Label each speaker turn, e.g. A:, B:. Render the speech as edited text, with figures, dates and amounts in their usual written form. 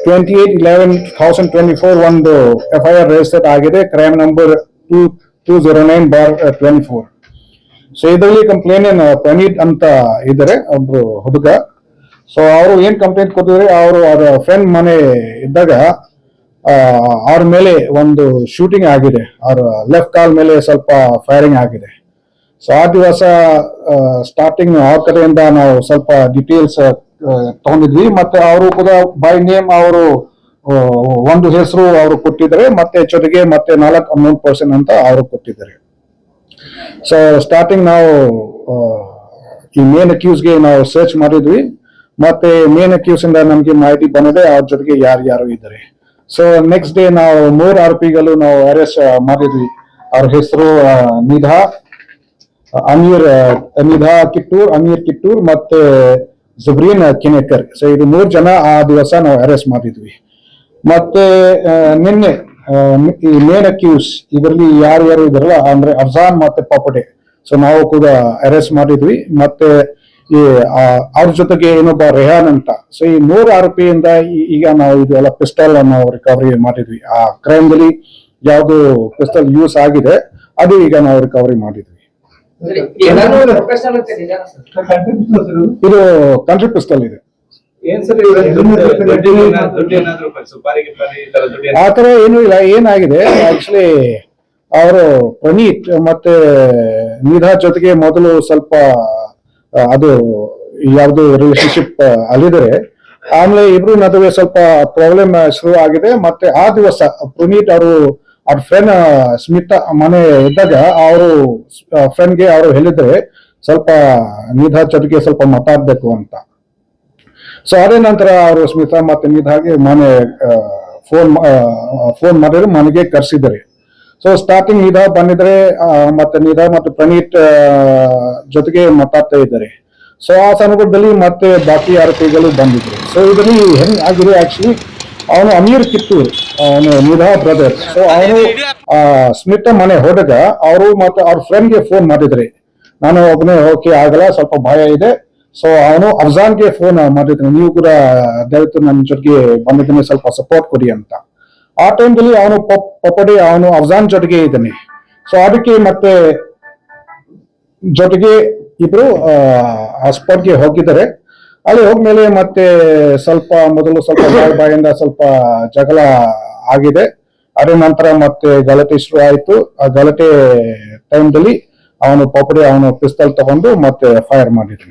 A: 28/11/2024 ಒಂದು FIR register ಆಗಿದೆ, crime number 2209/24. So ಇದರಲ್ಲಿ ಕಂಪ್ಲೇಂಟ್ ಪ್ರಣೀತ್ ಅಂತ ಇದ್ದಾರೆ, ಒಬ್ರು ಹುಡುಗ. ಸೊ ಅವರು ಏನ್ ಕಂಪ್ಲೇಂಟ್ ಕೊಟ್ಟಿದ್ರೆ, ಅವರು ಅವರ ಫ್ರೆಂಡ್ ಮನೆ ಇದ್ದಾಗ ಅವ್ರ ಮೇಲೆ ಒಂದು ಶೂಟಿಂಗ್ ಆಗಿದೆ, ಅವ್ರ ಲೆಫ್ಟ್ ಕಾಲ್ ಮೇಲೆ ಸ್ವಲ್ಪ ಫೈರಿಂಗ್ ಆಗಿದೆ. ಸೊ ಆ ದಿವಸ ಸ್ಟಾರ್ಟಿಂಗ್ ಅವ್ರ ಕಡೆಯಿಂದ ನಾವು ಸ್ವಲ್ಪ ಡೀಟೇಲ್ಸ್ ತಗೊಂಡಿದ್ವಿ. ಮತ್ತೆ ಅವರು ಕೂಡ ಬೈ ನೇಮ್ ಅವರು ಒಂದು ಹೆಸರು ಅವರು ಕೊಟ್ಟಿದ್ದಾರೆ, ಮತ್ತೆ ಜೊತೆಗೆ ಮತ್ತೆ 4 ಅಮೌಂಟ್ ಪರ್ಸನ್ ಅಂತ ಅವರು ಕೊಟ್ಟಿದ್ದಾರೆ. ಸೊ ಸ್ಟಾರ್ಟಿಂಗ್ ನಾವು ಈ ಮೇನ್ ಅಕ್ಯೂಸ್ಗೆ ನಾವು ಸರ್ಚ್ ಮಾಡಿದ್ವಿ. ಮತ್ತೆ ಮೇನ್ ಅಕ್ಯೂಸ್ ಇಂದ ನಮ್ಗೆ ಮಾಹಿತಿ ಬಂದಿದೆ ಅವ್ರ ಜೊತೆಗೆ ಯಾರು ಇದ್ದಾರೆ. ಸೊ ನೆಕ್ಸ್ಟ್ ಡೇ ನಾವು 3 ಆರೋಪಿಗಳು ನಾವು ಅರೆಸ್ಟ್ ಮಾಡಿದ್ವಿ. ಅವ್ರ ಹೆಸರು ನಿಧಾ ಕಿಟ್ಟೂರ್ ಮತ್ತೆ ಜುಬ್ರೀನ್ ಕಿನೇಕರ್. ಸೊ ಇದು 3 ಜನ ಆ ದಿವಸ ನಾವು ಅರೆಸ್ಟ್ ಮಾಡಿದ್ವಿ. ಮತ್ತೆ ನಿನ್ನೆ ಈ ಮೇನ್ ಅಕ್ಯೂಸ್ ಇದರಲ್ಲಿ ಯಾರು ಇದಾರಲ್ಲ, ಅಂದ್ರೆ ಅಫ್ಜಾನ್ ಮತ್ತೆ ಪಾಪಡೆ, ಸೊ ನಾವು ಕೂಡ ಅರೆಸ್ಟ್ ಮಾಡಿದ್ವಿ. ಮತ್ತೆ ಈ ಅವ್ರ ಜೊತೆಗೆ ಇನ್ನೊಬ್ಬ ರೆಹಾನ್ ಅಂತ. ಸೊ ಈ 3 ಆರೋಪಿಯಿಂದ ಈಗ ನಾವು ಇದೆಲ್ಲ ಪಿಸ್ಟಲ್ ನಾವು ರಿಕವರಿ ಮಾಡಿದ್ವಿ. ಆ ಕ್ರೈಮ್ ದಲ್ಲಿ ಯಾವ್ದು ಪಿಸ್ಟಲ್ ಯೂಸ್ ಆಗಿದೆ ಅದು ಈಗ ನಾವು ರಿಕವರಿ ಮಾಡಿದ್ವಿ. ಇದು ಕಂಟ್ರಿ ಪಿಸ್ಟಲ್ ಇದೆ. ಆತರ ಏನು ಇಲ್ಲ. ಏನಾಗಿದೆ ಆಕ್ಚುಲಿ ಅವರು ಪ್ರಣೀತ್ ಮತ್ತೆ ನಿಧಾ ಜೊತೆಗೆ ಮೊದಲು ಸ್ವಲ್ಪ ಅದು ಯಾವ್ದು ರಿಲೇಶನ್ಶಿಪ್ ಅಲ್ಲಿದ್ದಾರೆ. ಆಮೇಲೆ ಇಬ್ರು ನಡುವೆ ಸ್ವಲ್ಪ ಪ್ರಾಬ್ಲಮ್ ಶುರು ಆಗಿದೆ. ಮತ್ತೆ ಆ ದಿವಸ ಪುನೀತ್ ಅವರು ಅವ್ರ ಫ್ರೆಂಡ್ ಸ್ಮಿತಾ ಮನೆ ಇದ್ದಾಗ ಅವರು ಫ್ರೆಂಡ್ಗೆ ಅವರು ಹೇಳಿದ್ರೆ ಸ್ವಲ್ಪ ನಿಧಾ ಜೊತೆಗೆ ಸ್ವಲ್ಪ ಮಾತಾಡ್ಬೇಕು ಅಂತ. ಸೊ ಅದೇ ನಂತರ ಅವರು ಸ್ಮಿತಾ ಮತ್ತೆ ನಿಧಾಗೆ ಮನೆ ಫೋನ್ ಮಾಡಿದ್ರೆ ಮನೆಗೆ ಕರ್ಸಿದ್ದಾರೆ. ಸೊ ಸ್ಟಾರ್ಟಿಂಗ್ ನಿಧಾ ಬಂದಿದ್ರೆ ಮತ್ತೆ ನಿಧಾ ಮತ್ತು ಪ್ರಣೀತ್ ಜೊತೆಗೆ ಮಾತಾಡ್ತಾ ಇದ್ದಾರೆ. ಸೊ ಆ ಸಂದರ್ಭದಲ್ಲಿ ಮತ್ತೆ ಬಾಕಿ ಆರೋಪಿಗಳು ಬಂದಿದ್ರು. ಸೊ ಇದರಲ್ಲಿ ಹೆಂಗ್ ಆಗಿದೆ ಆಕ್ಚುಲಿ, ಅವನು ಅಮೀರ್ ಕಿತ್ತೂರ್, ಅವನು ನಿಧಾ ಬ್ರದರ್. ಸೊ ಅವನು ಸ್ಮಿತಾ ಮನೆ ಹೋದಾಗ ಅವರು ಮತ್ತೆ ಅವ್ರ ಫ್ರೆಂಡ್ಗೆ ಫೋನ್ ಮಾಡಿದ್ರೆ, ನಾನು ಒಬ್ಬನೇ ಹೋಗಕ್ಕೆ ಆಗಲ್ಲ, ಸ್ವಲ್ಪ ಭಯ ಇದೆ. ಸೊ ಅವನು ಅಫ್ಜಾನ್ಗೆ ಫೋನ್ ಮಾಡಿದ್ರೆ, ನೀವು ಕೂಡ ದಯವಿಟ್ಟು ನನ್ನ ಜೊತೆಗೆ ಬಂದಿದ್ದೀನಿ, ಸ್ವಲ್ಪ ಸಪೋರ್ಟ್ ಕೊಡಿ ಅಂತ. ಆ ಟೈಮ್ದಲ್ಲಿ ಅವನು ಪಪ್ಪಡಿ ಅವನು ಅಫ್ಜಾನ್ ಜೊತೆಗೆ ಇದ್ದಾನೆ. ಸೊ ಅದಕ್ಕೆ ಮತ್ತೆ ಜೊತೆಗೆ ಇಬ್ರು ಆ ಸ್ಪಾಟ್ಗೆ ಹೋಗಿದ್ದಾರೆ. ಅಲ್ಲಿ ಹೋದ್ಮೇಲೆ ಮತ್ತೆ ಮೊದಲು ಸ್ವಲ್ಪ ಬಾಯಿಂದ ಸ್ವಲ್ಪ ಜಗಳ ಆಗಿದೆ. ಅದೇ ನಂತರ ಮತ್ತೆ ಗಲಾಟೆ ಶುರು ಆಯ್ತು. ಆ ಗಲಾಟೆ ಟೈಮ್ದಲ್ಲಿ ಅವನು ಪಪ್ಪಡಿ ಅವನು ಪಿಸ್ತಲ್ ತಗೊಂಡು ಮತ್ತೆ ಫೈರ್ ಮಾಡಿದ್ರು.